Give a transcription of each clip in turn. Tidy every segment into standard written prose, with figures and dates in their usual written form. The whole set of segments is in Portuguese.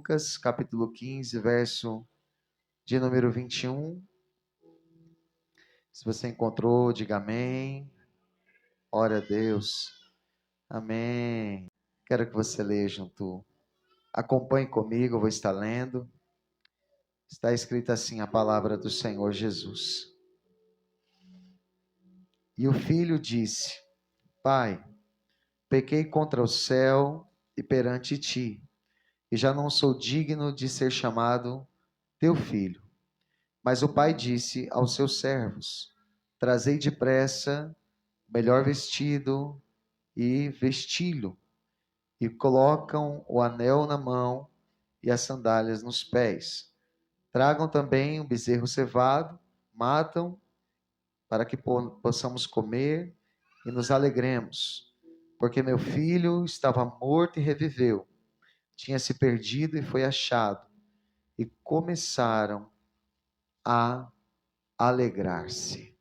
Lucas, capítulo 15, verso de número 21. Se você encontrou, diga amém. Glória a Deus. Amém. Quero que você leia junto. Acompanhe comigo, eu vou estar lendo. Está escrito assim a palavra do Senhor Jesus. E o filho disse: Pai, pequei contra o céu e perante ti, e já não sou digno de ser chamado teu filho. Mas o pai disse aos seus servos: Trazei depressa o melhor vestido e vesti-lo, e colocam o anel na mão e as sandálias nos pés. Tragam também um bezerro cevado, matam, para que possamos comer e nos alegremos. Porque meu filho estava morto e reviveu, tinha se perdido e foi achado. E começaram a alegrar-se.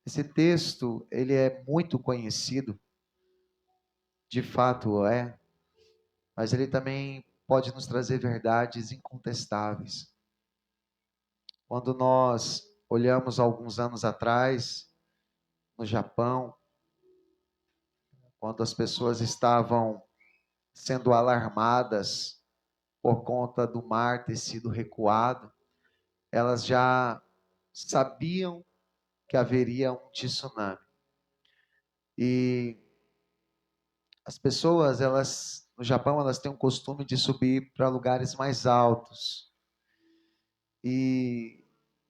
Esse texto, ele é muito conhecido, de fato é, mas ele também pode nos trazer verdades incontestáveis. Quando nós olhamos alguns anos atrás, no Japão, quando as pessoas estavam sendo alarmadas por conta do mar ter sido recuado, elas já sabiam que haveria um tsunami. E as pessoas, no Japão, elas têm o costume de subir para lugares mais altos. E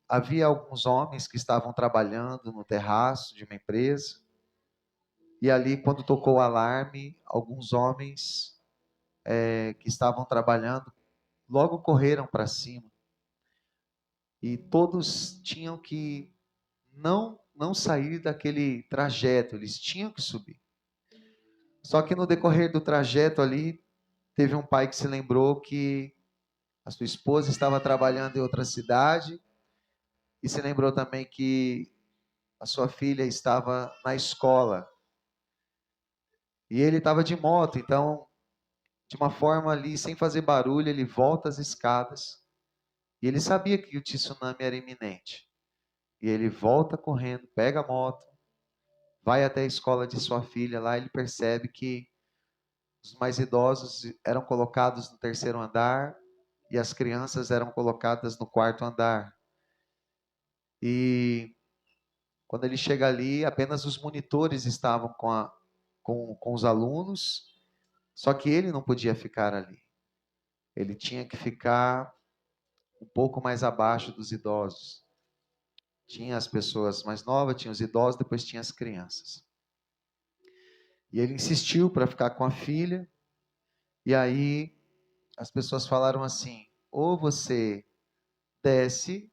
havia alguns homens que estavam trabalhando no terraço de uma empresa. E ali, quando tocou o alarme, alguns homens que estavam trabalhando logo correram para cima. E todos tinham que não sair daquele trajeto, eles tinham que subir. Só que no decorrer do trajeto ali, teve um pai que se lembrou que a sua esposa estava trabalhando em outra cidade e se lembrou também que a sua filha estava na escola. E ele estava de moto, então, de uma forma ali, sem fazer barulho, ele volta as escadas. E ele sabia que o tsunami era iminente. E ele volta correndo, pega a moto, vai até a escola de sua filha. Lá ele percebe que os mais idosos eram colocados no terceiro andar e as crianças eram colocadas no quarto andar. E quando ele chega ali, apenas os monitores estavam com os alunos, só que ele não podia ficar ali. Ele tinha que ficar um pouco mais abaixo dos idosos. Tinha as pessoas mais novas, tinha os idosos, depois tinha as crianças. E ele insistiu para ficar com a filha, e aí as pessoas falaram assim: ou você desce,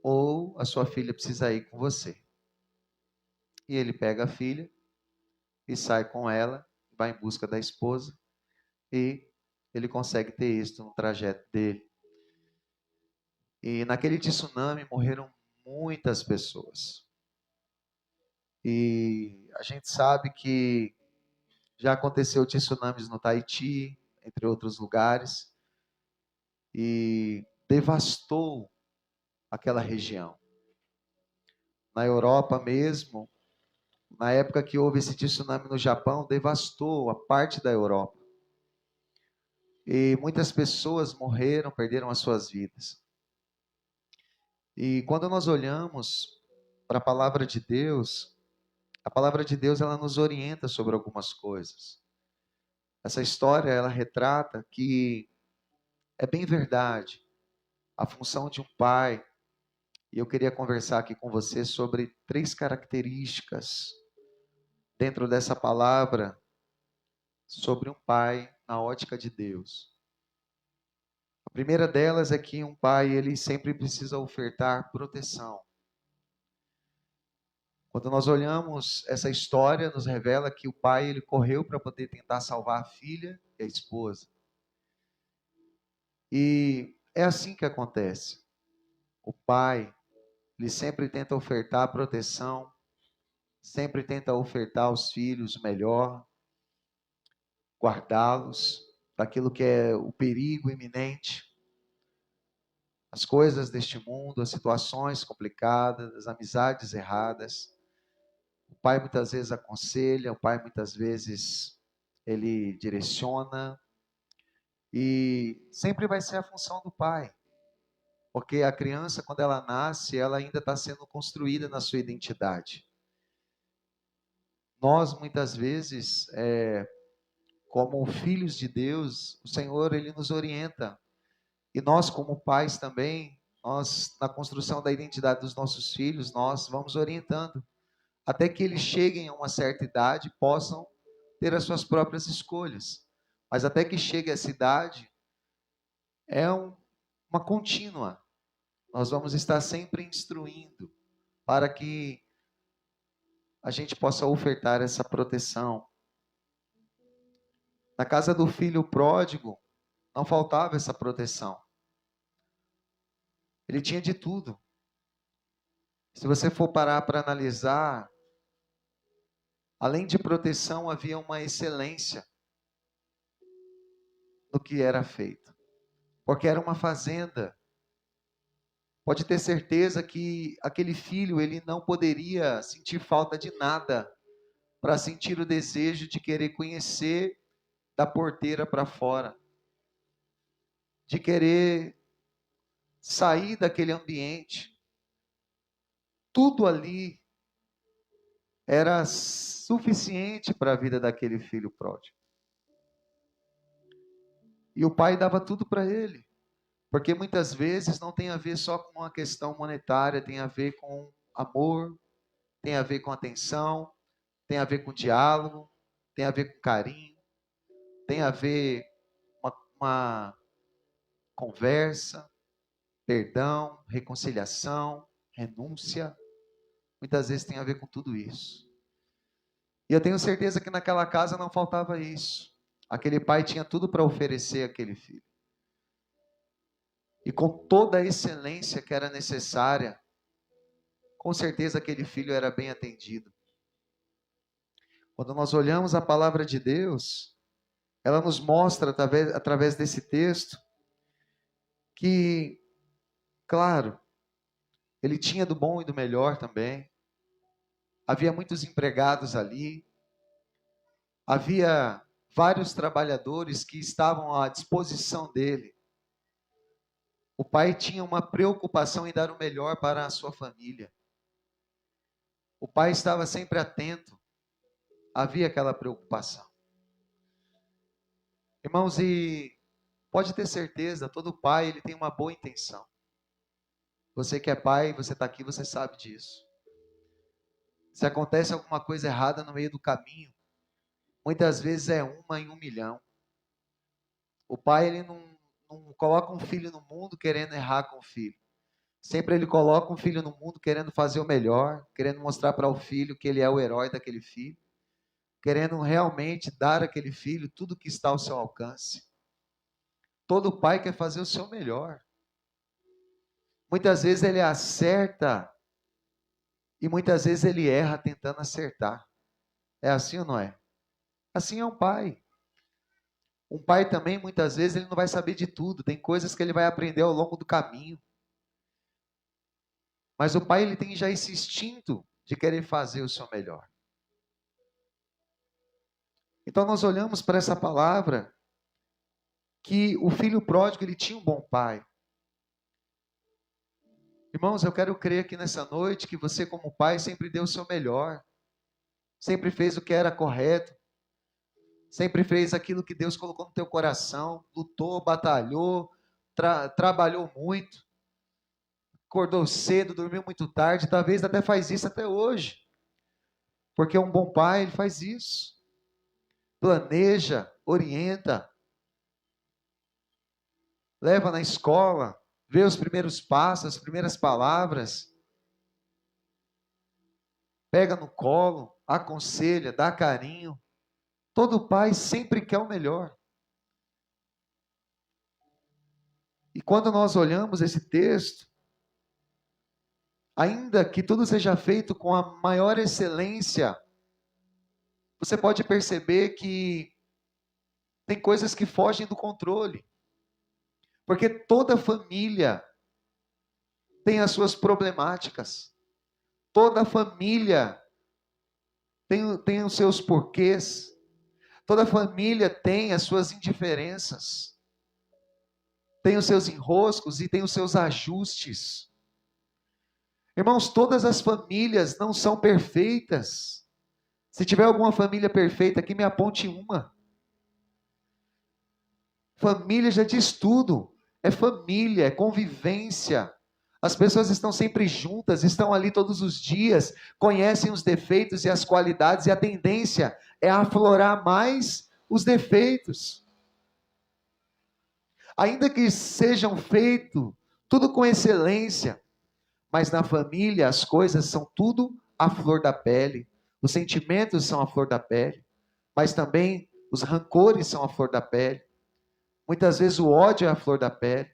ou a sua filha precisa ir com você. E ele pega a filha e sai com ela, vai em busca da esposa, e ele consegue ter êxito no trajeto dele. E naquele tsunami morreram muitas pessoas. E a gente sabe que já aconteceu tsunamis no Tahiti, entre outros lugares, e devastou aquela região. Na Europa mesmo, na época que houve esse tsunami no Japão, devastou a parte da Europa. E muitas pessoas morreram, perderam as suas vidas. E quando nós olhamos para a palavra de Deus ela nos orienta sobre algumas coisas. Essa história ela retrata que é bem verdade a função de um pai. E eu queria conversar aqui com você sobre 3 características dentro dessa palavra sobre um pai na ótica de Deus. A primeira delas é que um pai ele sempre precisa ofertar proteção. Quando nós olhamos essa história, nos revela que o pai ele correu para poder tentar salvar a filha e a esposa. E é assim que acontece. O pai, ele sempre tenta ofertar proteção, sempre tenta ofertar aos filhos o melhor, guardá-los. daquilo que é o perigo iminente, as coisas deste mundo, as situações complicadas, as amizades erradas. O pai muitas vezes aconselha, o pai muitas vezes ele direciona, e sempre vai ser a função do pai, porque a criança, quando ela nasce, ela ainda está sendo construída na sua identidade. Nós, muitas vezes, como filhos de Deus, o Senhor, Ele nos orienta. E nós, como pais também, nós, na construção da identidade dos nossos filhos, nós vamos orientando, até que eles cheguem a uma certa idade, possam ter as suas próprias escolhas. Mas até que chegue essa idade, é uma contínua. Nós vamos estar sempre instruindo, para que a gente possa ofertar essa proteção. Na casa do filho pródigo, não faltava essa proteção. Ele tinha de tudo. Se você for parar para analisar, além de proteção, havia uma excelência no que era feito. Porque era uma fazenda. Pode ter certeza que aquele filho, ele não poderia sentir falta de nada para sentir o desejo de querer conhecer da porteira para fora, de querer sair daquele ambiente. Tudo ali era suficiente para a vida daquele filho pródigo. E o pai dava tudo para ele, porque muitas vezes não tem a ver só com uma questão monetária, tem a ver com amor, tem a ver com atenção, tem a ver com diálogo, tem a ver com carinho, tem a ver com uma conversa, perdão, reconciliação, renúncia. Muitas vezes tem a ver com tudo isso. E eu tenho certeza que naquela casa não faltava isso. Aquele pai tinha tudo para oferecer àquele filho. E com toda a excelência que era necessária, com certeza aquele filho era bem atendido. Quando nós olhamos a palavra de Deus, ela nos mostra, através desse texto, que, claro, ele tinha do bom e do melhor também. Havia muitos empregados ali. Havia vários trabalhadores que estavam à disposição dele. O pai tinha uma preocupação em dar o melhor para a sua família. O pai estava sempre atento. Havia aquela preocupação. Irmãos, e pode ter certeza, todo pai ele tem uma boa intenção. Você que é pai, você está aqui, você sabe disso. Se acontece alguma coisa errada no meio do caminho, muitas vezes é 1 em 1.000.000. O pai ele não coloca um filho no mundo querendo errar com o filho. Sempre ele coloca um filho no mundo querendo fazer o melhor, querendo mostrar para o filho que ele é o herói daquele filho, querendo realmente dar àquele filho tudo que está ao seu alcance. Todo pai quer fazer o seu melhor. Muitas vezes ele acerta e muitas vezes ele erra tentando acertar. É assim ou não é? Assim é um pai. Um pai também, muitas vezes, ele não vai saber de tudo. Tem coisas que ele vai aprender ao longo do caminho. Mas o pai, ele tem já esse instinto de querer fazer o seu melhor. Então, nós olhamos para essa palavra, que o filho pródigo, ele tinha um bom pai. Irmãos, eu quero crer aqui nessa noite que você, como pai, sempre deu o seu melhor. Sempre fez o que era correto. Sempre fez aquilo que Deus colocou no teu coração. Lutou, batalhou, trabalhou muito. Acordou cedo, dormiu muito tarde. Talvez até faz isso até hoje. Porque um bom pai, ele faz isso. Planeja, orienta. Leva na escola. Vê os primeiros passos, as primeiras palavras. Pega no colo, aconselha, dá carinho. Todo pai sempre quer o melhor. E quando nós olhamos esse texto, ainda que tudo seja feito com a maior excelência, você pode perceber que Tem coisas que fogem do controle. Porque toda família tem as suas problemáticas. Toda família tem os seus porquês. Toda família tem as suas indiferenças. Tem os seus enroscos e tem os seus ajustes. Irmãos, todas as famílias não são perfeitas. Se tiver alguma família perfeita aqui, me aponte uma. Família já diz tudo. É família, é convivência. As pessoas estão sempre juntas, estão ali todos os dias, conhecem os defeitos e as qualidades, e a tendência é aflorar mais os defeitos. Ainda que sejam feitos tudo com excelência, mas na família as coisas são tudo à flor da pele. Os sentimentos são à flor da pele, mas também os rancores são à flor da pele. Muitas vezes o ódio é à flor da pele.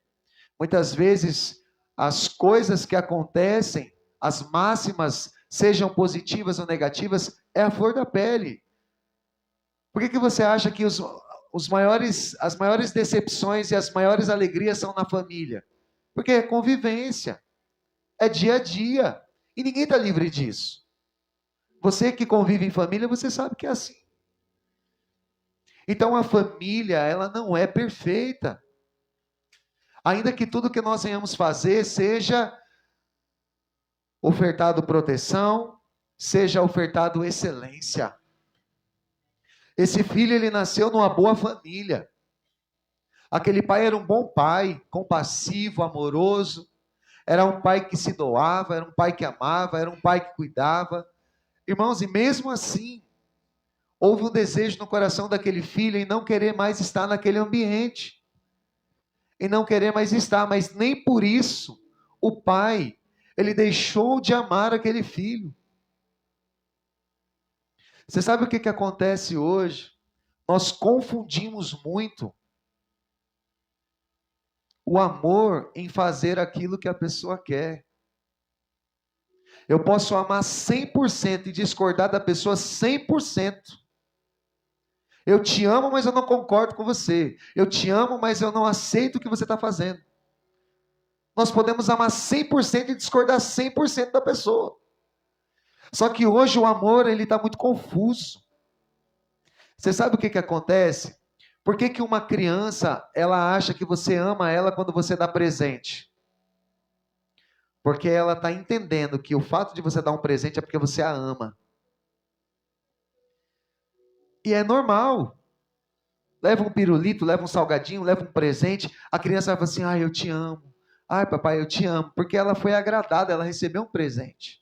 Muitas vezes as coisas que acontecem, as máximas, sejam positivas ou negativas, é à flor da pele. Por que você acha que as maiores decepções e as maiores alegrias são na família? Porque é convivência, é dia a dia, e ninguém está livre disso. Você que convive em família, você sabe que é assim. Então a família, ela não é perfeita. Ainda que tudo que nós venhamos fazer seja ofertado proteção, seja ofertado excelência. Esse filho, ele nasceu numa boa família. Aquele pai era um bom pai, compassivo, amoroso. Era um pai que se doava, era um pai que amava, era um pai que cuidava. Irmãos, e mesmo assim, houve um desejo no coração daquele filho em não querer mais estar naquele ambiente. Em não querer mais estar, mas nem por isso o pai, ele deixou de amar aquele filho. Você sabe o que acontece hoje? Nós confundimos muito o amor em fazer aquilo que a pessoa quer. Eu posso amar 100% e discordar da pessoa 100%. Eu te amo, mas eu não concordo com você. Eu te amo, mas eu não aceito o que você está fazendo. Nós podemos amar 100% e discordar 100% da pessoa. Só que hoje o amor, ele está muito confuso. Você sabe o que acontece? Por que uma criança, ela acha que você ama ela quando você dá presente? Porque ela está entendendo que o fato de você dar um presente é porque você a ama. E é normal. Leva um pirulito, leva um salgadinho, leva um presente. A criança vai falar assim, ai, eu te amo. Ai, papai, eu te amo. Porque ela foi agradada, ela recebeu um presente.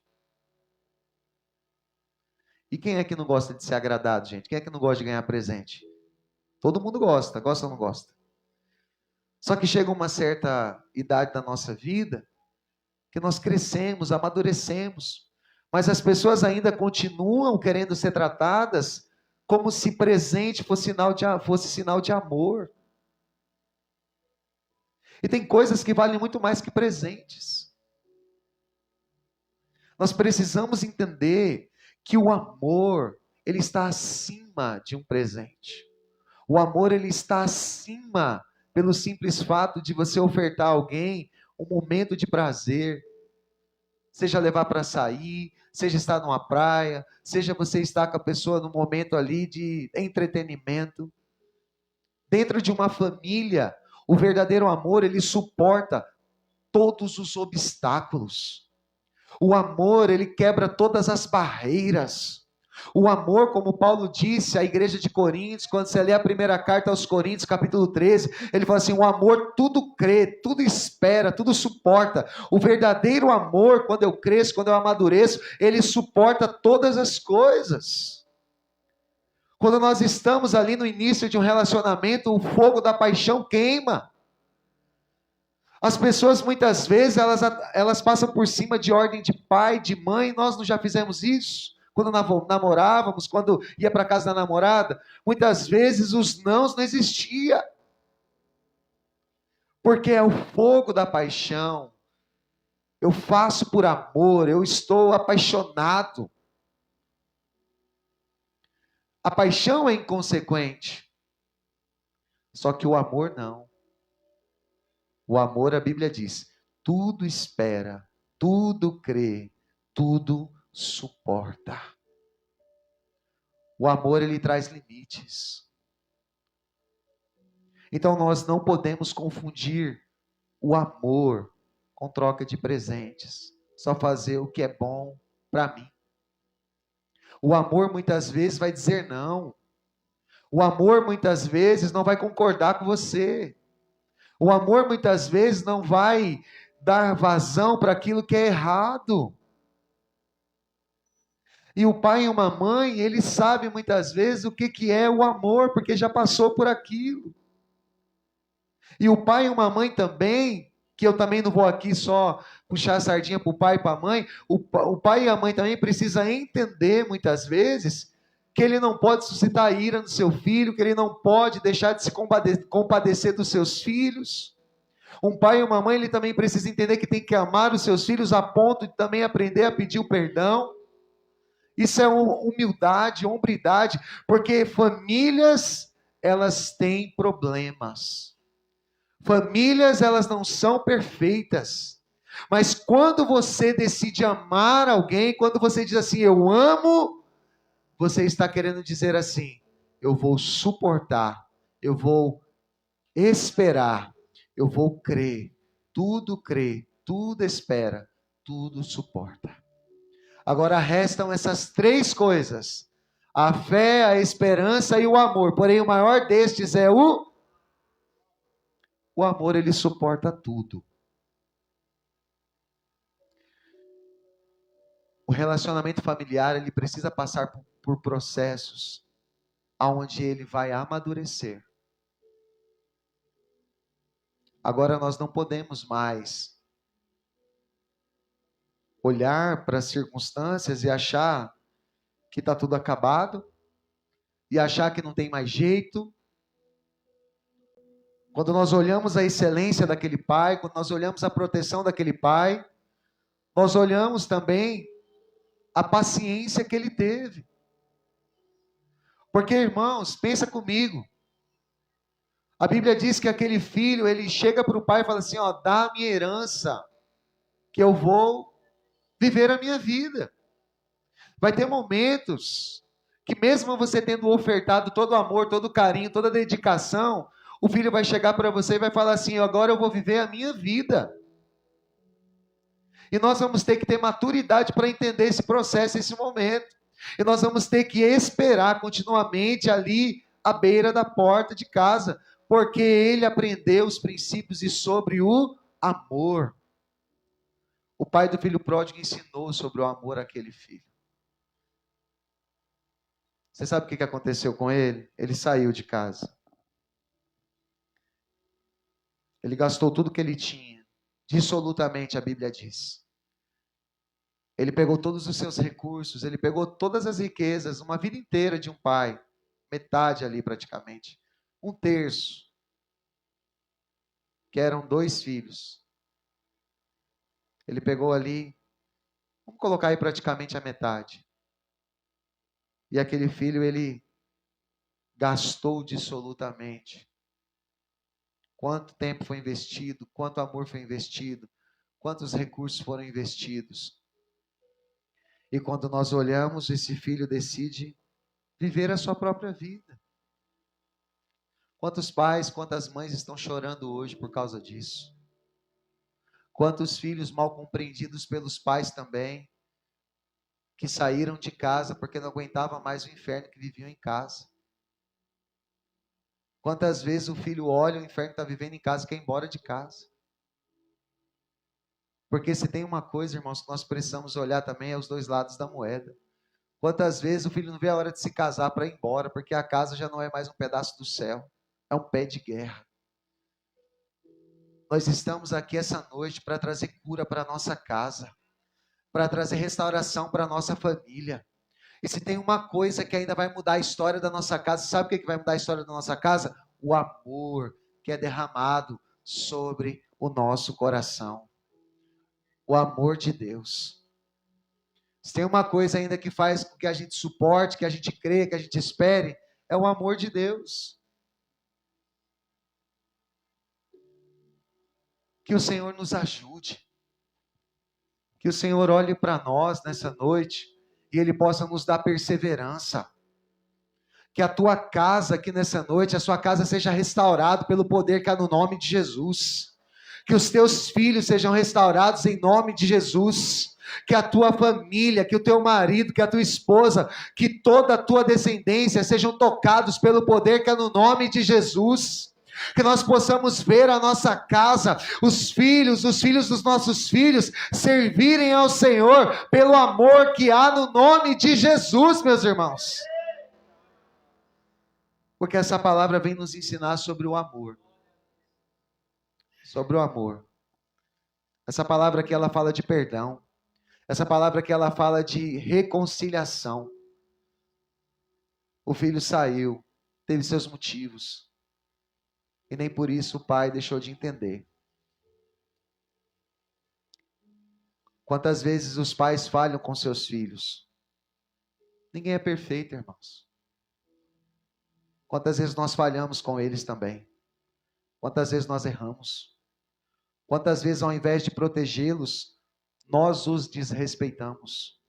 E quem é que não gosta de ser agradado, gente? Quem é que não gosta de ganhar presente? Todo mundo gosta, gosta ou não gosta? Só que chega uma certa idade da nossa vida que nós crescemos, amadurecemos, mas as pessoas ainda continuam querendo ser tratadas como se presente fosse sinal de amor. E tem coisas que valem muito mais que presentes. Nós precisamos entender que o amor, ele está acima de um presente. O amor, ele está acima pelo simples fato de você ofertar a alguém um momento de prazer. Seja levar para sair, seja estar numa praia, seja você estar com a pessoa num momento ali de entretenimento. Dentro de uma família, o verdadeiro amor, ele suporta todos os obstáculos. O amor, ele quebra todas as barreiras. O amor, como Paulo disse à igreja de Coríntios, quando você lê a primeira carta aos Coríntios, capítulo 13, ele fala assim, o amor tudo crê, tudo espera, tudo suporta. O verdadeiro amor, quando eu cresço, quando eu amadureço, ele suporta todas as coisas. Quando nós estamos ali no início de um relacionamento, o fogo da paixão queima. As pessoas muitas vezes, elas passam por cima de ordem de pai, de mãe, nós não já fizemos isso? Quando namorávamos, quando ia para casa da namorada, muitas vezes os nãos não existiam. Porque é o fogo da paixão. Eu faço por amor, eu estou apaixonado. A paixão é inconsequente. Só que o amor não. O amor, a Bíblia diz, tudo espera, tudo crê, tudo suporta. O amor, ele traz limites. Então nós não podemos confundir o amor com troca de presentes. Só fazer o que é bom para mim. O amor muitas vezes vai dizer não. O amor muitas vezes não vai concordar com você. O amor muitas vezes não vai dar vazão para aquilo que é errado. E o pai e uma mãe, eles sabem muitas vezes o que é o amor, porque já passou por aquilo. E o pai e uma mãe também, que eu também não vou aqui só puxar a sardinha para o pai e para a mãe, o pai e a mãe também precisam entender muitas vezes que ele não pode suscitar ira no seu filho, que ele não pode deixar de se compadecer dos seus filhos. Um pai e uma mãe, ele também precisa entender que tem que amar os seus filhos a ponto de também aprender a pedir o perdão. Isso é humildade, hombridade, porque famílias, elas têm problemas. Famílias, elas não são perfeitas. Mas quando você decide amar alguém, quando você diz assim, eu amo, você está querendo dizer assim, eu vou suportar, eu vou esperar, eu vou crer, tudo crê, tudo espera, tudo suporta. Agora restam essas três coisas: a fé, a esperança e o amor. Porém, o maior destes é o amor, ele suporta tudo. O relacionamento familiar, ele precisa passar por processos onde ele vai amadurecer. Agora nós não podemos mais olhar para as circunstâncias e achar que está tudo acabado, e achar que não tem mais jeito. Quando nós olhamos a excelência daquele pai, quando nós olhamos a proteção daquele pai, nós olhamos também a paciência que ele teve. Porque, irmãos, pensa comigo. A Bíblia diz que aquele filho, ele chega para o pai e fala assim, ó, dá a minha herança, que eu vou viver a minha vida. Vai ter momentos que mesmo você tendo ofertado todo o amor, todo o carinho, toda a dedicação, o filho vai chegar para você e vai falar assim, agora eu vou viver a minha vida. E nós vamos ter que ter maturidade para entender esse processo, esse momento. E nós vamos ter que esperar continuamente ali à beira da porta de casa, porque ele aprendeu os princípios e sobre o amor. O pai do filho pródigo ensinou sobre o amor àquele filho. Você sabe o que aconteceu com ele? Ele saiu de casa. Ele gastou tudo que ele tinha. Dissolutamente, a Bíblia diz. Ele pegou todos os seus recursos, ele pegou todas as riquezas, uma vida inteira de um pai. Metade ali praticamente. Um terço. Que eram 2 filhos. Ele pegou ali, vamos colocar aí praticamente a metade. E aquele filho, ele gastou dissolutamente. Quanto tempo foi investido, quanto amor foi investido, quantos recursos foram investidos. E quando nós olhamos, esse filho decide viver a sua própria vida. Quantos pais, quantas mães estão chorando hoje por causa disso? Quantos filhos mal compreendidos pelos pais também, que saíram de casa porque não aguentavam mais o inferno que viviam em casa. Quantas vezes o filho olha o inferno que está vivendo em casa e quer ir embora de casa. Porque se tem uma coisa, irmãos, que nós precisamos olhar também é os dois lados da moeda. Quantas vezes o filho não vê a hora de se casar para ir embora, porque a casa já não é mais um pedaço do céu, é um pé de guerra. Nós estamos aqui essa noite para trazer cura para a nossa casa, para trazer restauração para a nossa família. E se tem uma coisa que ainda vai mudar a história da nossa casa, sabe o que vai mudar a história da nossa casa? O amor que é derramado sobre o nosso coração. O amor de Deus. Se tem uma coisa ainda que faz com que a gente suporte, que a gente creia, que a gente espere, é o amor de Deus. Que o Senhor nos ajude. Que o Senhor olhe para nós nessa noite e Ele possa nos dar perseverança. Que a tua casa aqui nessa noite, a sua casa seja restaurada pelo poder que há no nome de Jesus. Que os teus filhos sejam restaurados em nome de Jesus. Que a tua família, que o teu marido, que a tua esposa, que toda a tua descendência sejam tocados pelo poder que há no nome de Jesus. Que nós possamos ver a nossa casa, os filhos dos nossos filhos servirem ao Senhor pelo amor que há no nome de Jesus, meus irmãos. Porque essa palavra vem nos ensinar sobre o amor. Sobre o amor. Essa palavra aqui ela fala de perdão. Essa palavra aqui ela fala de reconciliação. O filho saiu, teve seus motivos. E nem por isso o pai deixou de entender. Quantas vezes os pais falham com seus filhos? Ninguém é perfeito, irmãos. Quantas vezes nós falhamos com eles também? Quantas vezes nós erramos? Quantas vezes, ao invés de protegê-los, nós os desrespeitamos?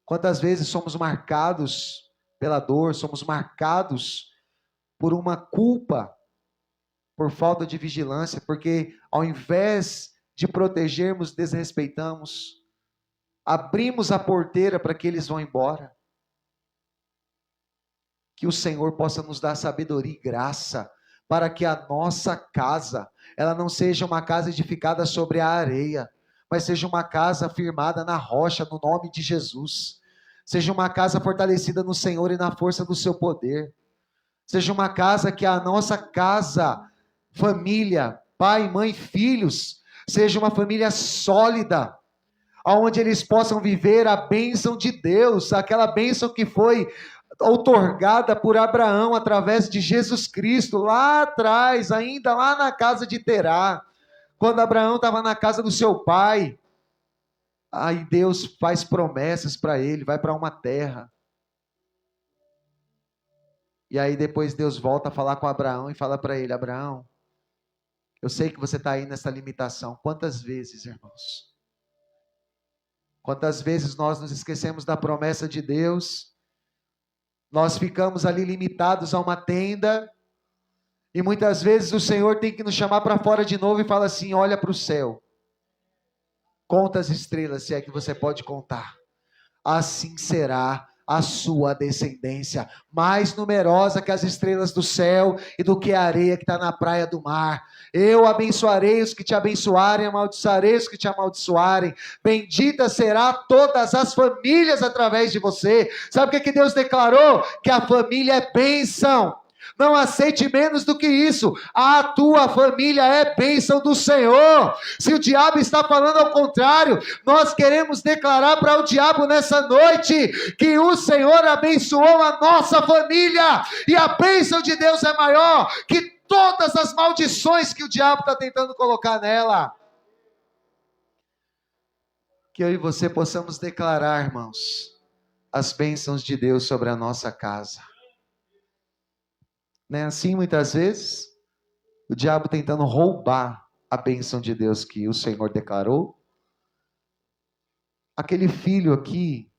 Quantas vezes somos marcados pela dor, somos marcados por uma culpa, por falta de vigilância, porque ao invés de protegermos, desrespeitamos, abrimos a porteira para que eles vão embora. Que o Senhor possa nos dar sabedoria e graça, para que a nossa casa, ela não seja uma casa edificada sobre a areia, mas seja uma casa firmada na rocha, no nome de Jesus. Seja uma casa fortalecida no Senhor e na força do seu poder. Seja uma casa que a nossa casa, família, pai, mãe, filhos, seja uma família sólida, onde eles possam viver a bênção de Deus, aquela bênção que foi outorgada por Abraão através de Jesus Cristo, lá atrás, ainda lá na casa de Terá, quando Abraão estava na casa do seu pai. Aí Deus faz promessas para ele, vai para uma terra. E aí depois Deus volta a falar com Abraão e fala para ele: Abraão, eu sei que você está aí nessa limitação. Quantas vezes, irmãos? Quantas vezes nós nos esquecemos da promessa de Deus? Nós ficamos ali limitados a uma tenda, e muitas vezes o Senhor tem que nos chamar para fora de novo e fala assim: olha para o céu, conta as estrelas, se é que você pode contar. Assim será a sua descendência, mais numerosa que as estrelas do céu e do que a areia que está na praia do mar. Eu abençoarei os que te abençoarem, amaldiçoarei os que te amaldiçoarem. Bendita será todas as famílias através de você. Sabe o que Deus declarou? Que a família é bênção. Não aceite menos do que isso. A tua família é bênção do Senhor. Se o diabo está falando ao contrário, nós queremos declarar para o diabo nessa noite que o Senhor abençoou a nossa família, e a bênção de Deus é maior que todas as maldições que o diabo está tentando colocar nela. Que eu e você possamos declarar, irmãos, as bênçãos de Deus sobre a nossa casa. Não é assim muitas vezes? O diabo tentando roubar a bênção de Deus que o Senhor declarou. Aquele filho aqui,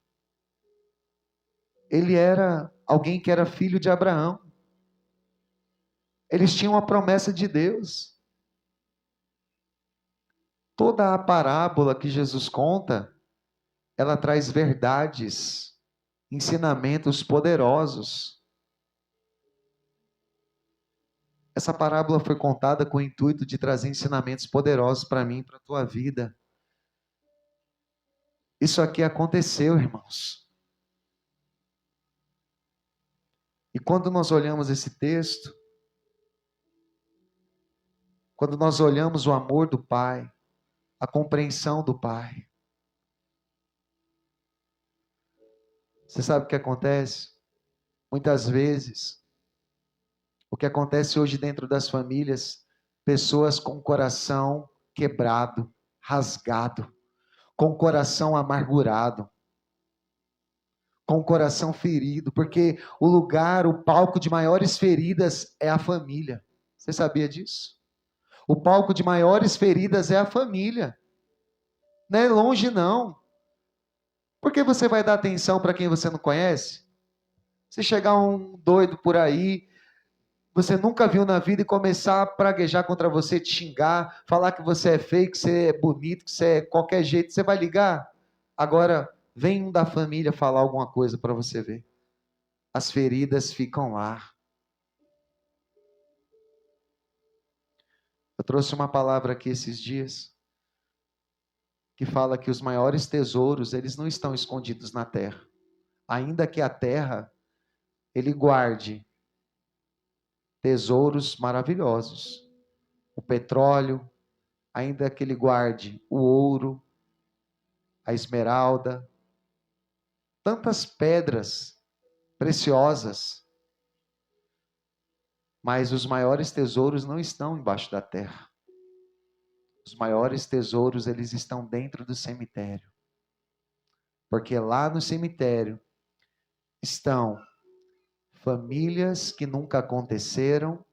ele era alguém que era filho de Abraão. Eles tinham a promessa de Deus. Toda a parábola que Jesus conta, ela traz verdades, ensinamentos poderosos. Essa parábola foi contada com o intuito de trazer ensinamentos poderosos para mim e para a tua vida. Isso aqui aconteceu, irmãos. E quando nós olhamos esse texto, quando nós olhamos o amor do Pai, a compreensão do Pai, você sabe o que acontece? Muitas vezes, o que acontece hoje dentro das famílias, pessoas com o coração quebrado, rasgado, com o coração amargurado, com o coração ferido, porque o lugar, o palco de maiores feridas é a família. Você sabia disso? O palco de maiores feridas é a família. Não é longe, não. Por que você vai dar atenção para quem você não conhece? Se chegar um doido por aí, você nunca viu na vida e começar a praguejar contra você, te xingar, falar que você é feio, que você é bonito, que você é qualquer jeito, você vai ligar? Agora, vem um da família falar alguma coisa para você ver. As feridas ficam lá. Eu trouxe uma palavra aqui esses dias que fala que os maiores tesouros, eles não estão escondidos na terra. Ainda que a terra, ele guarde tesouros maravilhosos. O petróleo, ainda que ele guarde o ouro, a esmeralda, tantas pedras preciosas, mas os maiores tesouros não estão embaixo da terra. Os maiores tesouros, eles estão dentro do cemitério. Porque lá no cemitério estão famílias que nunca aconteceram,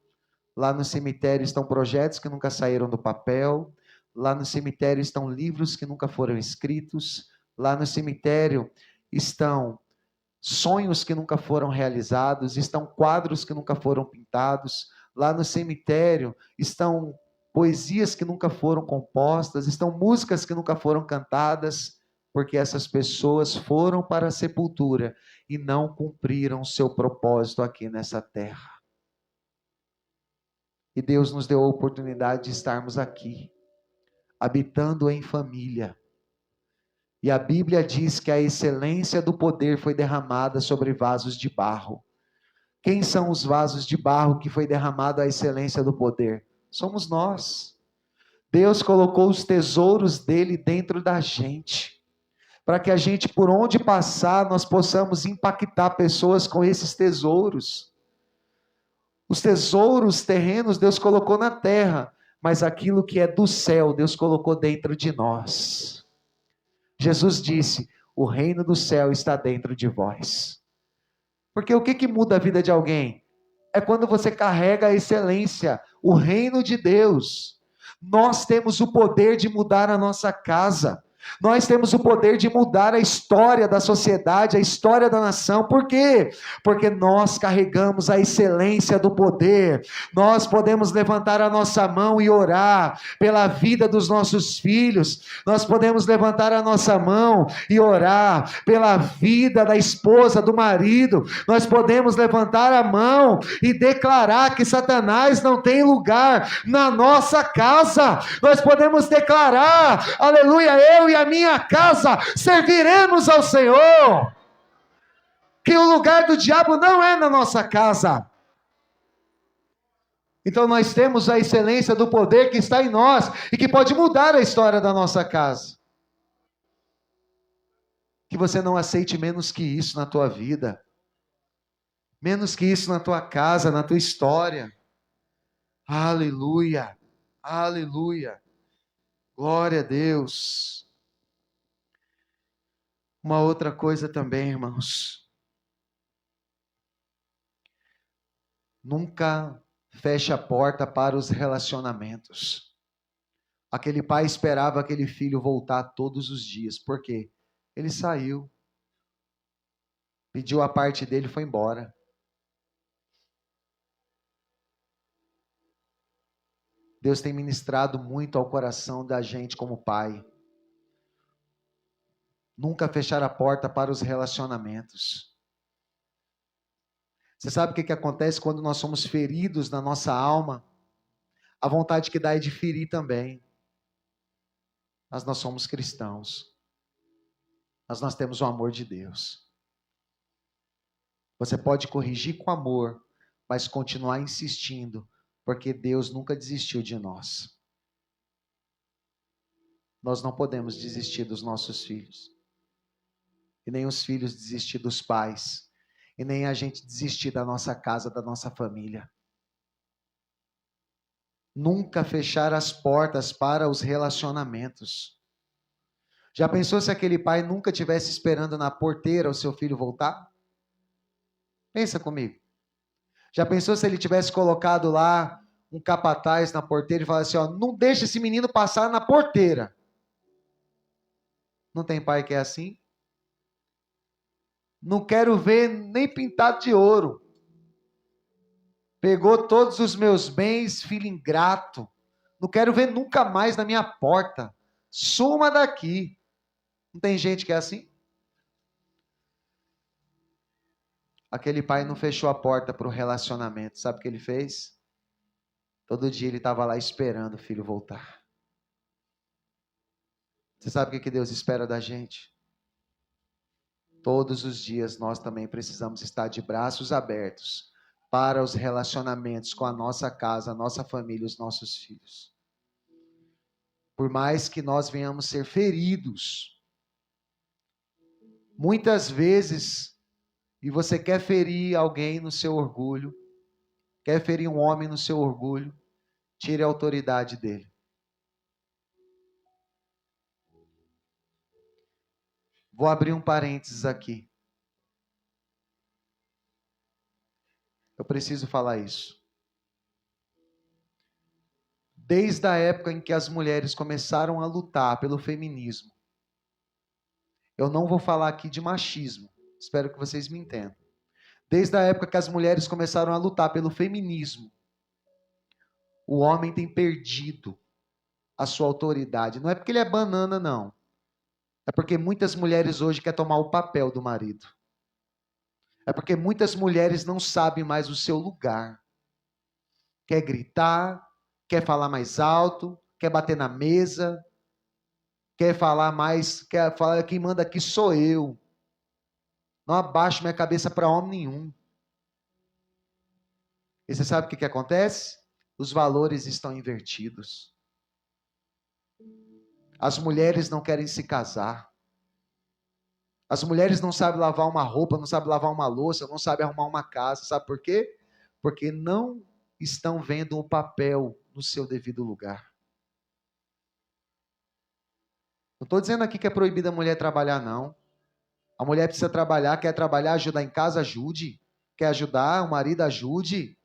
lá no cemitério estão projetos que nunca saíram do papel, lá no cemitério estão livros que nunca foram escritos, lá no cemitério estão sonhos que nunca foram realizados, estão quadros que nunca foram pintados, lá no cemitério estão poesias que nunca foram compostas, estão músicas que nunca foram cantadas, porque essas pessoas foram para a sepultura e não cumpriram seu propósito aqui nessa terra. E Deus nos deu a oportunidade de estarmos aqui, habitando em família. E a Bíblia diz que a excelência do poder foi derramada sobre vasos de barro. Quem são os vasos de barro que foi derramada a excelência do poder? Somos nós. Deus colocou os tesouros dele dentro da gente, para que a gente, por onde passar, nós possamos impactar pessoas com esses tesouros. Os tesouros terrenos Deus colocou na terra, mas aquilo que é do céu, Deus colocou dentro de nós. Jesus disse: o reino do céu está dentro de vós. Porque o que muda a vida de alguém? É quando você carrega a excelência, o reino de Deus. Nós temos o poder de mudar a nossa casa. Nós temos o poder de mudar a história da sociedade, a história da nação. Por quê? Porque nós carregamos a excelência do poder. Nós podemos levantar a nossa mão e orar pela vida dos nossos filhos. Nós podemos levantar a nossa mão e orar pela vida da esposa, do marido. Nós podemos levantar a mão e declarar que Satanás não tem lugar na nossa casa. Nós podemos declarar, aleluia, eu e a minha casa serviremos ao Senhor. Que o lugar do diabo não é na nossa casa. Então nós temos a excelência do poder que está em nós e que pode mudar a história da nossa casa. Que você não aceite menos que isso na tua vida. Menos que isso na tua casa, na tua história. Aleluia. Aleluia. Glória a Deus. Uma outra coisa também, irmãos. Nunca feche a porta para os relacionamentos. Aquele pai esperava aquele filho voltar todos os dias. Por quê? Ele saiu. Pediu a parte dele e foi embora. Deus tem ministrado muito ao coração da gente como pai. Nunca fechar a porta para os relacionamentos. Você sabe o que acontece quando nós somos feridos na nossa alma? A vontade que dá é de ferir também. Mas nós somos cristãos. Mas nós temos o amor de Deus. Você pode corrigir com amor, mas continuar insistindo, porque Deus nunca desistiu de nós. Nós não podemos desistir dos nossos filhos. E nem os filhos desistir dos pais. E nem a gente desistir da nossa casa, da nossa família. Nunca fechar as portas para os relacionamentos. Já pensou se aquele pai nunca estivesse esperando na porteira o seu filho voltar? Pensa comigo. Já pensou se ele tivesse colocado lá um capataz na porteira e fala assim, ó, não deixa esse menino passar na porteira. Não tem pai que é assim? Não quero ver nem pintado de ouro. Pegou todos os meus bens, filho ingrato. Não quero ver nunca mais na minha porta. Suma daqui. Não tem gente que é assim? Aquele pai não fechou a porta para o relacionamento. Sabe o que ele fez? Todo dia ele estava lá esperando o filho voltar. Você sabe o que Deus espera da gente? Todos os dias nós também precisamos estar de braços abertos para os relacionamentos com a nossa casa, a nossa família, os nossos filhos. Por mais que nós venhamos ser feridos, muitas vezes, e você quer ferir alguém no seu orgulho, quer ferir um homem no seu orgulho, tire a autoridade dele. Vou abrir um parênteses aqui. Eu preciso falar isso. Desde a época em que as mulheres começaram a lutar pelo feminismo, eu não vou falar aqui de machismo, espero que vocês me entendam. Desde a época que as mulheres começaram a lutar pelo feminismo, o homem tem perdido a sua autoridade. Não é porque ele é banana, não. É porque muitas mulheres hoje querem tomar o papel do marido. É porque muitas mulheres não sabem mais o seu lugar. Quer gritar, quer falar mais alto, quer bater na mesa, quer falar mais, quer falar, quem manda aqui sou eu. Não abaixo minha cabeça para homem nenhum. E você sabe o que acontece? Os valores estão invertidos. As mulheres não querem se casar. As mulheres não sabem lavar uma roupa, não sabem lavar uma louça, não sabem arrumar uma casa. Sabe por quê? Porque não estão vendo o papel no seu devido lugar. Não estou dizendo aqui que é proibida a mulher trabalhar, não. A mulher precisa trabalhar, quer trabalhar, ajudar em casa, ajude. Quer ajudar, o marido ajude.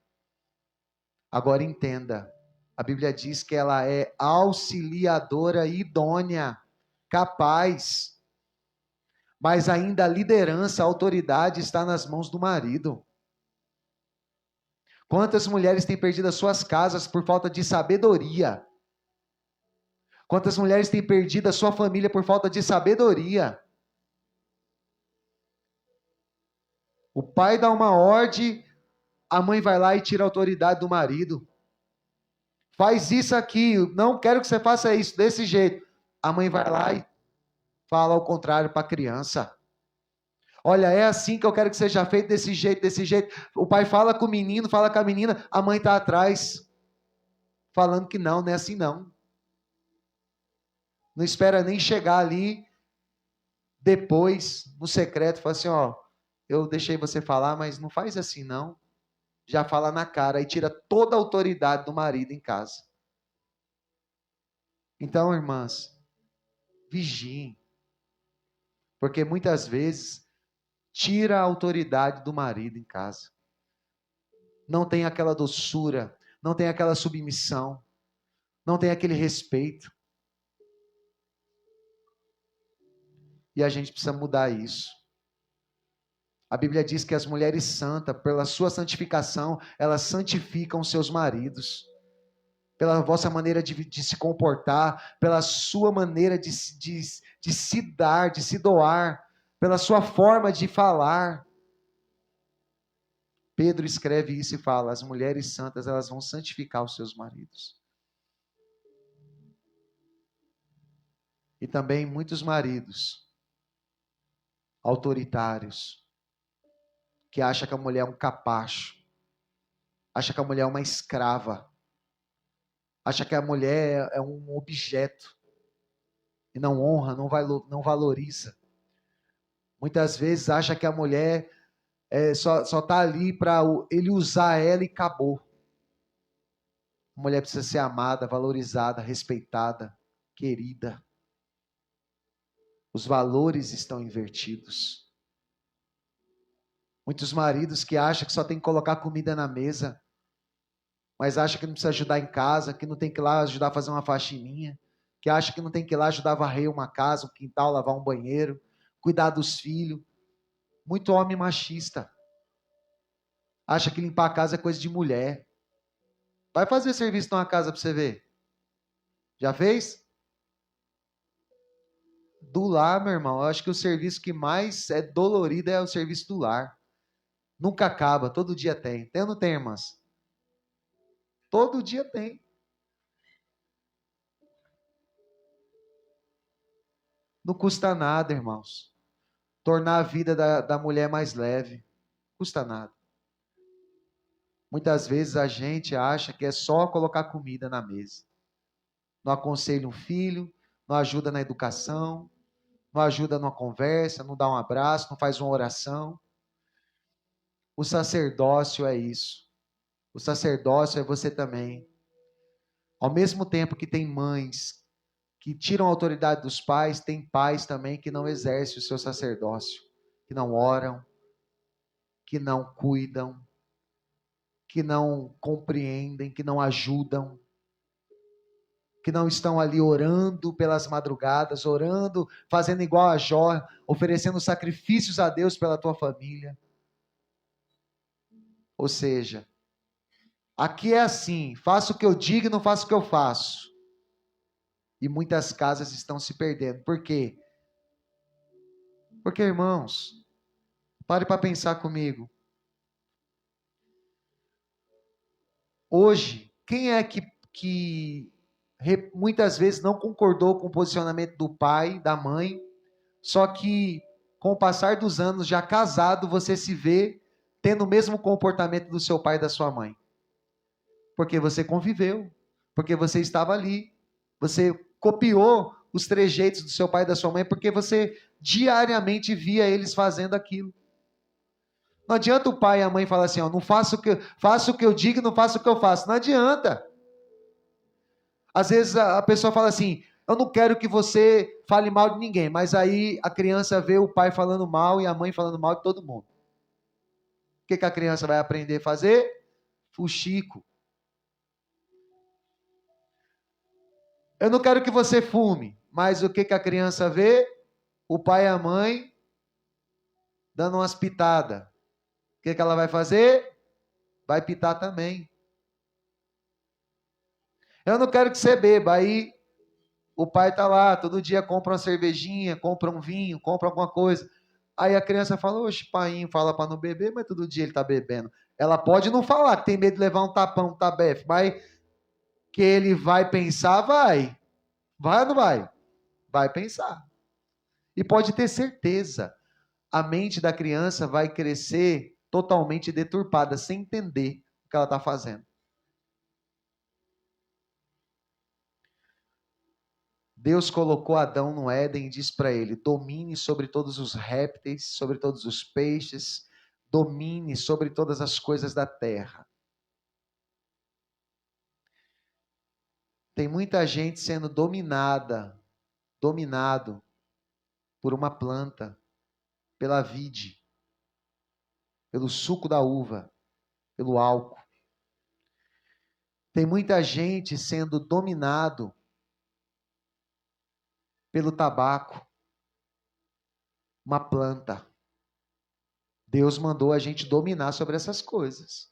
Agora entenda, a Bíblia diz que ela é auxiliadora idônea, capaz. Mas ainda a liderança, a autoridade está nas mãos do marido. Quantas mulheres têm perdido as suas casas por falta de sabedoria? Quantas mulheres têm perdido a sua família por falta de sabedoria? O pai dá uma ordem, a mãe vai lá e tira a autoridade do marido. Faz isso aqui, não quero que você faça isso desse jeito. A mãe vai lá e fala ao contrário para a criança. Olha, é assim que eu quero que seja feito, desse jeito, desse jeito. O pai fala com o menino, fala com a menina, a mãe está atrás, falando que não é assim não. Não espera nem chegar ali, depois, no secreto, fala assim, ó, eu deixei você falar, mas não faz assim não. Já fala na cara e tira toda a autoridade do marido em casa. Então, irmãs, vigiem. Porque muitas vezes tira a autoridade do marido em casa. Não tem aquela doçura, não tem aquela submissão, não tem aquele respeito. E a gente precisa mudar isso. A Bíblia diz que as mulheres santas, pela sua santificação, elas santificam seus maridos. Pela vossa maneira de se comportar, pela sua maneira de se dar, de se doar, pela sua forma de falar. Pedro escreve isso e fala, as mulheres santas, elas vão santificar os seus maridos. E também muitos maridos autoritários, que acham que a mulher é um capacho, acham que a mulher é uma escrava, acham que a mulher é um objeto, e não honra, não valoriza. Muitas vezes acha que a mulher só está ali para ele usar ela e acabou. A mulher precisa ser amada, valorizada, respeitada, querida. Os valores estão invertidos. Muitos maridos que acham que só tem que colocar comida na mesa. mas acha que não precisa ajudar em casa, que não tem que ir lá ajudar a fazer uma faxininha, que acha que não tem que ir lá ajudar a varrer uma casa, um quintal, lavar um banheiro, cuidar dos filhos. Muito homem machista. Acha que limpar a casa é coisa de mulher. Vai fazer serviço numa casa para você ver. Já fez? Do lar, meu irmão, eu acho que o serviço que mais é dolorido é o serviço do lar. Nunca acaba, todo dia tem. Tem ou não tem, irmãs? Todo dia tem. Não custa nada, irmãos. Tornar a vida da mulher mais leve. Custa nada. Muitas vezes a gente acha que é só colocar comida na mesa. Não aconselha um filho, não ajuda na educação, não ajuda numa conversa, não dá um abraço, não faz uma oração. O sacerdócio é isso. O sacerdócio é você também. Ao mesmo tempo que tem mães que tiram a autoridade dos pais, tem pais também que não exercem o seu sacerdócio, que não oram, que não cuidam, que não compreendem, que não ajudam, que não estão ali orando pelas madrugadas, orando, fazendo igual a Jó, oferecendo sacrifícios a Deus pela tua família. Ou seja, aqui é assim, faço o que eu digo e não faço o que eu faço. E muitas casas estão se perdendo. Por quê? Porque, irmãos, pare para pensar comigo. Hoje, quem é que muitas vezes não concordou com o posicionamento do pai, da mãe, só que com o passar dos anos, já casado, você se vê tendo o mesmo comportamento do seu pai e da sua mãe? Porque você conviveu, porque você estava ali, você copiou os trejeitos do seu pai e da sua mãe, porque você diariamente via eles fazendo aquilo. Não adianta o pai e a mãe falar assim, ó, não faço o que eu digo, não faço o que eu faço. Não adianta. Às vezes a pessoa fala assim, eu não quero que você fale mal de ninguém, mas aí a criança vê o pai falando mal e a mãe falando mal de todo mundo. O que a criança vai aprender a fazer? Fuxico. Eu não quero que você fume, mas o que a criança vê? O pai e a mãe dando umas pitadas. O que ela vai fazer? Vai pitar também. Eu não quero que você beba. Aí o pai está lá, todo dia compra uma cervejinha, compra um vinho, compra alguma coisa. Aí a criança fala, oxe, pai, fala para não beber, mas todo dia ele está bebendo. Ela pode não falar, que tem medo de levar um tapão, um tabefe, mas que ele vai pensar, vai. Vai ou não vai? Vai pensar. E pode ter certeza, a mente da criança vai crescer totalmente deturpada, sem entender o que ela está fazendo. Deus colocou Adão no Éden e disse para ele, domine sobre todos os répteis, sobre todos os peixes, domine sobre todas as coisas da terra. Tem muita gente sendo dominado por uma planta, pela vide, pelo suco da uva, pelo álcool. Tem muita gente sendo dominado pelo tabaco, uma planta. Deus mandou a gente dominar sobre essas coisas.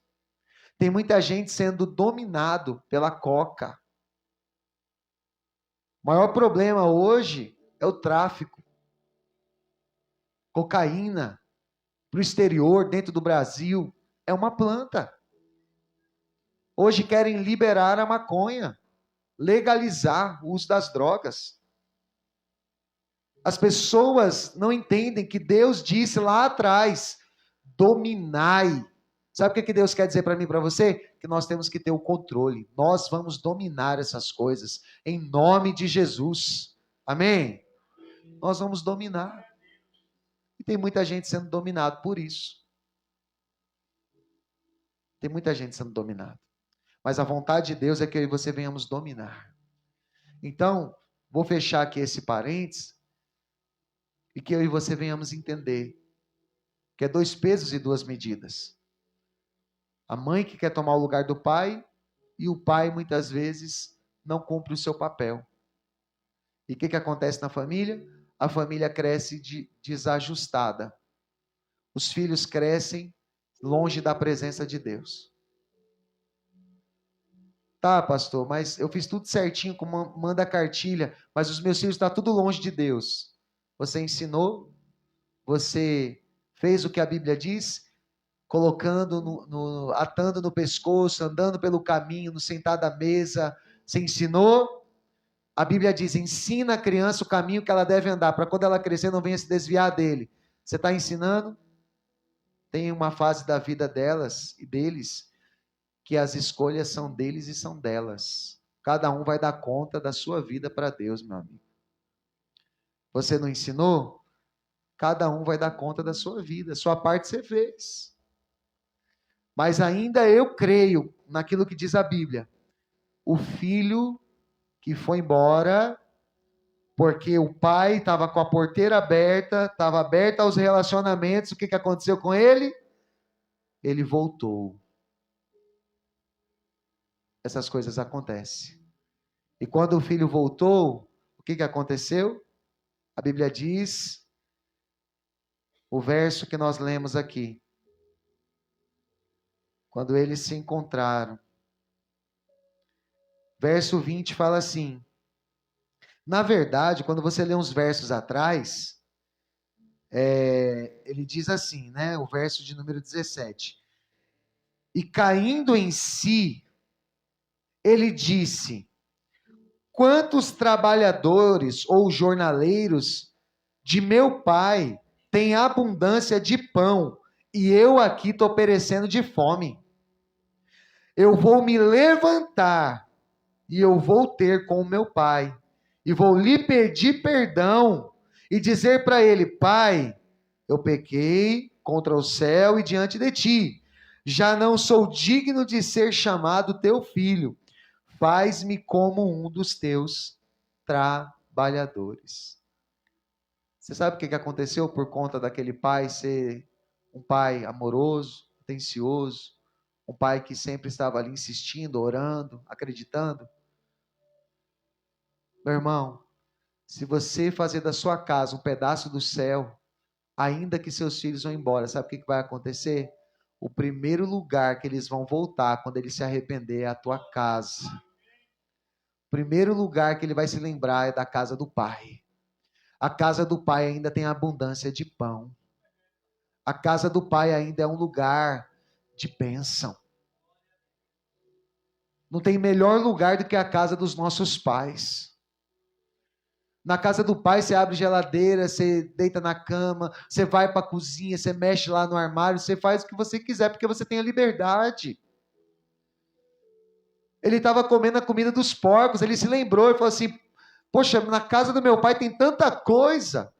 Tem muita gente sendo dominado pela coca. O maior problema hoje é o tráfico. Cocaína para o exterior, dentro do Brasil, é uma planta. Hoje querem liberar a maconha, legalizar o uso das drogas. As pessoas não entendem que Deus disse lá atrás, dominai. Sabe o que Deus quer dizer para mim e para você? Que nós temos que ter o controle. Nós vamos dominar essas coisas em nome de Jesus. Amém? Nós vamos dominar. E tem muita gente sendo dominado por isso. Tem muita gente sendo dominada. Mas a vontade de Deus é que eu e você venhamos dominar. Então, vou fechar aqui esse parênteses e que eu e você venhamos entender que é 2 pesos e 2 medidas. A mãe que quer tomar o lugar do pai e o pai muitas vezes não cumpre o seu papel. E o que acontece na família? A família cresce desajustada. Os filhos crescem longe da presença de Deus. Tá, pastor, mas eu fiz tudo certinho, como manda a cartilha, mas os meus filhos estão tudo longe de Deus. Você ensinou? Você fez o que a Bíblia diz? Colocando, atando no pescoço, andando pelo caminho, no sentado à mesa. Você ensinou? A Bíblia diz, ensina a criança o caminho que ela deve andar, para quando ela crescer não venha se desviar dele. Você está ensinando? Tem uma fase da vida delas e deles que as escolhas são deles e são delas. Cada um vai dar conta da sua vida para Deus, meu amigo. Você não ensinou? Cada um vai dar conta da sua vida. Sua parte você fez. Mas ainda eu creio naquilo que diz a Bíblia. O filho que foi embora porque o pai estava com a porteira aberta, estava aberta aos relacionamentos, o que aconteceu com ele? Ele voltou. Essas coisas acontecem. E quando o filho voltou, o que aconteceu? A Bíblia diz, o verso que nós lemos aqui. Quando eles se encontraram. Verso 20 fala assim. Na verdade, quando você lê uns versos atrás, ele diz assim, né? O verso de número 17. E caindo em si, ele disse, quantos trabalhadores ou jornaleiros de meu pai têm abundância de pão e eu aqui estou perecendo de fome. Eu vou me levantar e eu vou ter com o meu pai e vou lhe pedir perdão e dizer para ele, pai, eu pequei contra o céu e diante de ti. Já não sou digno de ser chamado teu filho. Faz-me como um dos teus trabalhadores. Você sabe o que aconteceu por conta daquele pai ser um pai amoroso, atencioso, um pai que sempre estava ali insistindo, orando, acreditando? Meu irmão, se você fazer da sua casa um pedaço do céu, ainda que seus filhos vão embora, sabe o que vai acontecer? O primeiro lugar que eles vão voltar quando ele se arrepender é a tua casa. O primeiro lugar que ele vai se lembrar é da casa do pai. A casa do pai ainda tem abundância de pão. A casa do pai ainda é um lugar de bênção. Não tem melhor lugar do que a casa dos nossos pais. Na casa do pai, você abre geladeira, você deita na cama, você vai para a cozinha, você mexe lá no armário, você faz o que você quiser, porque você tem a liberdade. Ele estava comendo a comida dos porcos, ele se lembrou e falou assim, poxa, na casa do meu pai tem tanta coisa.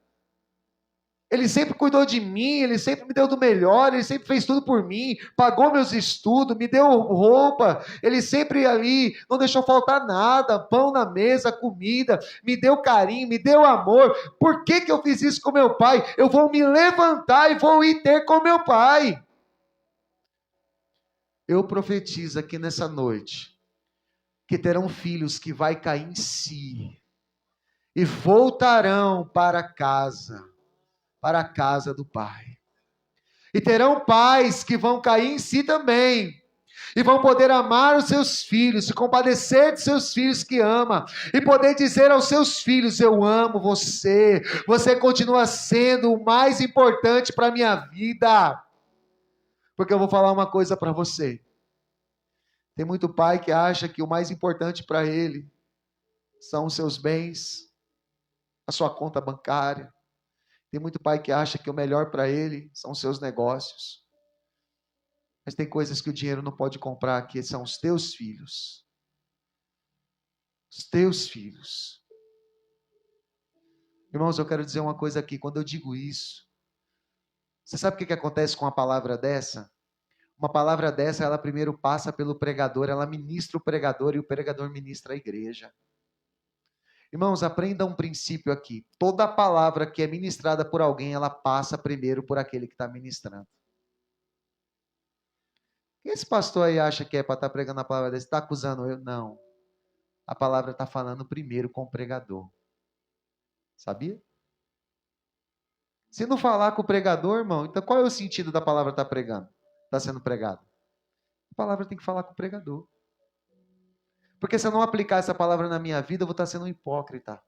Ele sempre cuidou de mim, ele sempre me deu do melhor, ele sempre fez tudo por mim, pagou meus estudos, me deu roupa, ele sempre ali não deixou faltar nada, pão na mesa, comida, me deu carinho, me deu amor. Por que eu fiz isso com meu pai? Eu vou me levantar e vou ir ter com meu pai. Eu profetizo aqui nessa noite que terão filhos que vai cair em si e voltarão para a casa do pai. E terão pais que vão cair em si também. E vão poder amar os seus filhos, se compadecer de seus filhos que ama. E poder dizer aos seus filhos, eu amo você. Você continua sendo o mais importante para a minha vida. Porque eu vou falar uma coisa para você. Tem muito pai que acha que o mais importante para ele são os seus bens, a sua conta bancária. Tem muito pai que acha que o melhor para ele são os seus negócios. Mas tem coisas que o dinheiro não pode comprar, que são os teus filhos. Os teus filhos. Irmãos, eu quero dizer uma coisa aqui. Quando eu digo isso, você sabe o que acontece com uma palavra dessa? Uma palavra dessa, ela primeiro passa pelo pregador, ela ministra o pregador e o pregador ministra a igreja. Irmãos, aprenda um princípio aqui. Toda palavra que é ministrada por alguém, ela passa primeiro por aquele que está ministrando. Quem esse pastor aí acha que é para estar pregando a palavra desse? Está acusando eu? Não. A palavra está falando primeiro com o pregador. Sabia? Se não falar com o pregador, irmão, então qual é o sentido da palavra estar pregando? Está sendo pregado? A palavra tem que falar com o pregador. Porque se eu não aplicar essa palavra na minha vida, eu vou estar sendo um hipócrita.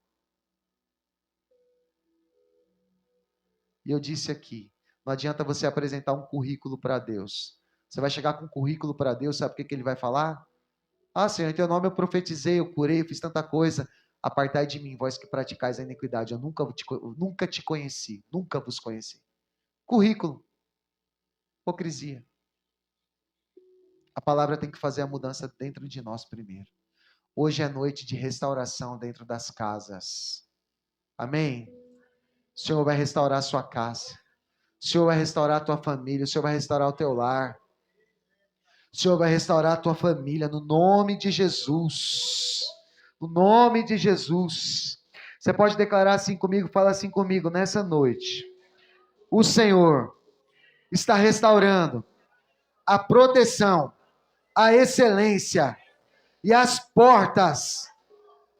E eu disse aqui, não adianta você apresentar um currículo para Deus. Você vai chegar com um currículo para Deus, sabe o que ele vai falar? Ah, Senhor, em teu nome eu profetizei, eu curei, eu fiz tanta coisa. Apartai de mim, vós que praticais a iniquidade. Eu nunca te conheci, nunca vos conheci. Currículo, hipocrisia. A palavra tem que fazer a mudança dentro de nós primeiro. Hoje é noite de restauração dentro das casas. Amém? O Senhor vai restaurar a sua casa. O Senhor vai restaurar a tua família. O Senhor vai restaurar o teu lar. O Senhor vai restaurar a tua família no nome de Jesus. No nome de Jesus. Você pode declarar assim comigo, fala assim comigo nessa noite. O Senhor está restaurando a proteção, a excelência e as portas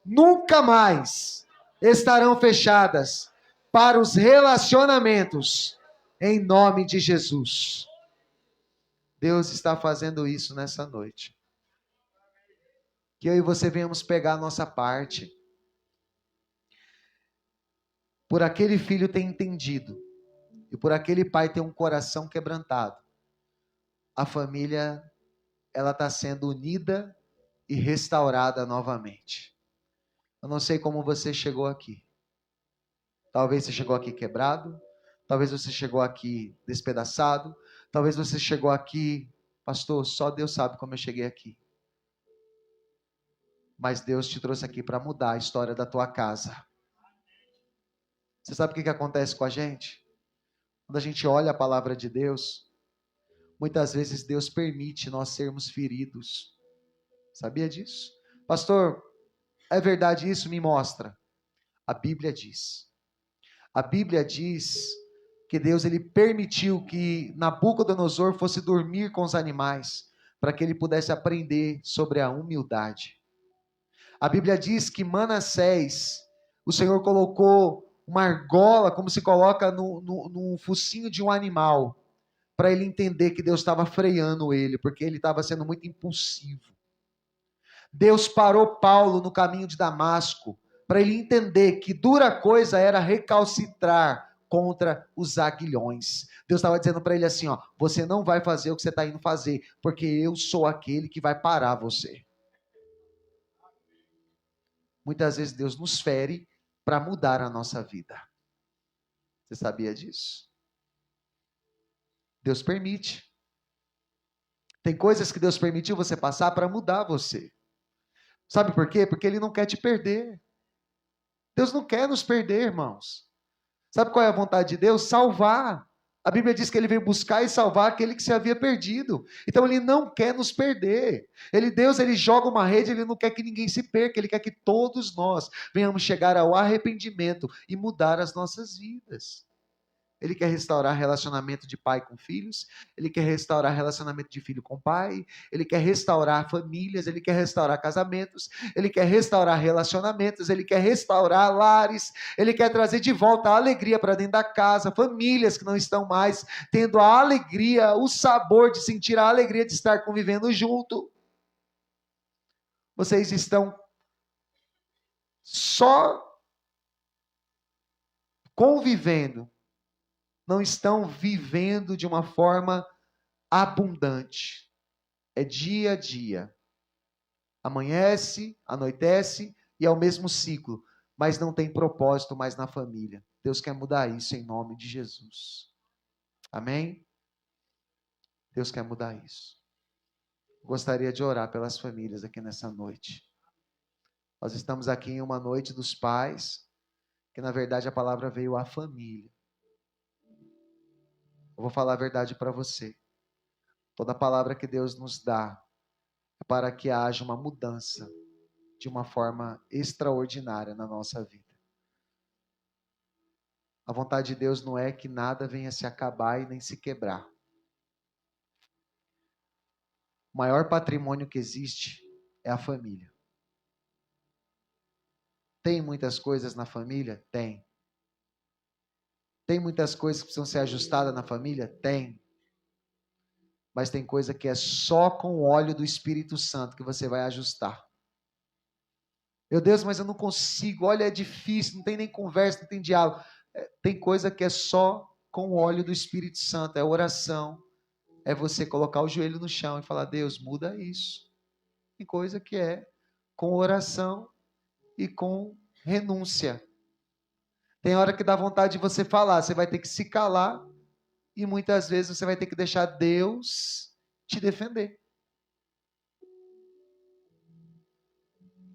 nunca mais estarão fechadas para os relacionamentos em nome de Jesus. Deus está fazendo isso nessa noite. Que eu e você venhamos pegar a nossa parte. Por aquele filho ter entendido e por aquele pai ter um coração quebrantado, a família ela está sendo unida e restaurada novamente. Eu não sei como você chegou aqui. Talvez você chegou aqui quebrado, talvez você chegou aqui despedaçado, talvez você chegou aqui, pastor, só Deus sabe como eu cheguei aqui. Mas Deus te trouxe aqui para mudar a história da tua casa. Você sabe o que acontece com a gente? Quando a gente olha a palavra de Deus, muitas vezes Deus permite nós sermos feridos. Sabia disso? Pastor, é verdade isso? Me mostra. A Bíblia diz. A Bíblia diz que Deus ele permitiu que Nabucodonosor fosse dormir com os animais, para que ele pudesse aprender sobre a humildade. A Bíblia diz que Manassés, o Senhor colocou uma argola, como se coloca no focinho de um animal, para ele entender que Deus estava freando ele, porque ele estava sendo muito impulsivo. Deus parou Paulo no caminho de Damasco, para ele entender que dura coisa era recalcitrar contra os aguilhões. Deus estava dizendo para ele assim, ó, você não vai fazer o que você está indo fazer, porque eu sou aquele que vai parar você. Muitas vezes Deus nos fere para mudar a nossa vida. Você sabia disso? Deus permite. Tem coisas que Deus permitiu você passar para mudar você. Sabe por quê? Porque Ele não quer te perder. Deus não quer nos perder, irmãos. Sabe qual é a vontade de Deus? Salvar. A Bíblia diz que Ele veio buscar e salvar aquele que se havia perdido. Então Ele não quer nos perder. Deus joga uma rede, Ele não quer que ninguém se perca. Ele quer que todos nós venhamos chegar ao arrependimento e mudar as nossas vidas. Ele quer restaurar relacionamento de pai com filhos, ele quer restaurar relacionamento de filho com pai, ele quer restaurar famílias, ele quer restaurar casamentos, ele quer restaurar relacionamentos, ele quer restaurar lares, ele quer trazer de volta a alegria para dentro da casa, famílias que não estão mais tendo a alegria, o sabor de sentir a alegria de estar convivendo junto. Vocês estão só convivendo, não estão vivendo de uma forma abundante. É dia a dia. Amanhece, anoitece e é o mesmo ciclo, mas não tem propósito mais na família. Deus quer mudar isso em nome de Jesus. Amém? Deus quer mudar isso. Gostaria de orar pelas famílias aqui nessa noite. Nós estamos aqui em uma noite dos pais, que na verdade a palavra veio à família. Eu vou falar a verdade para você. Toda palavra que Deus nos dá é para que haja uma mudança de uma forma extraordinária na nossa vida. A vontade de Deus não é que nada venha se acabar e nem se quebrar. O maior patrimônio que existe é a família. Tem muitas coisas na família? Tem. Tem muitas coisas que precisam ser ajustadas na família? Tem. Mas tem coisa que é só com o óleo do Espírito Santo que você vai ajustar. Meu Deus, mas eu não consigo. Olha, é difícil, não tem nem conversa, não tem diálogo. Tem coisa que é só com o óleo do Espírito Santo. É oração. É você colocar o joelho no chão e falar, Deus, muda isso. Tem coisa que é com oração e com renúncia. Tem hora que dá vontade de você falar, você vai ter que se calar e muitas vezes você vai ter que deixar Deus te defender.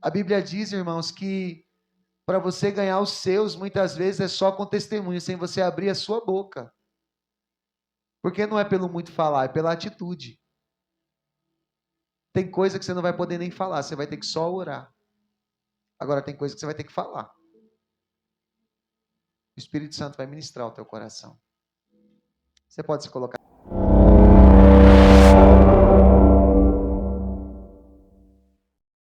A Bíblia diz, irmãos, que para você ganhar os seus, muitas vezes é só com testemunho, sem você abrir a sua boca. Porque não é pelo muito falar, é pela atitude. Tem coisa que você não vai poder nem falar, você vai ter que só orar. Agora tem coisa que você vai ter que falar. O Espírito Santo vai ministrar o teu coração. Você pode se colocar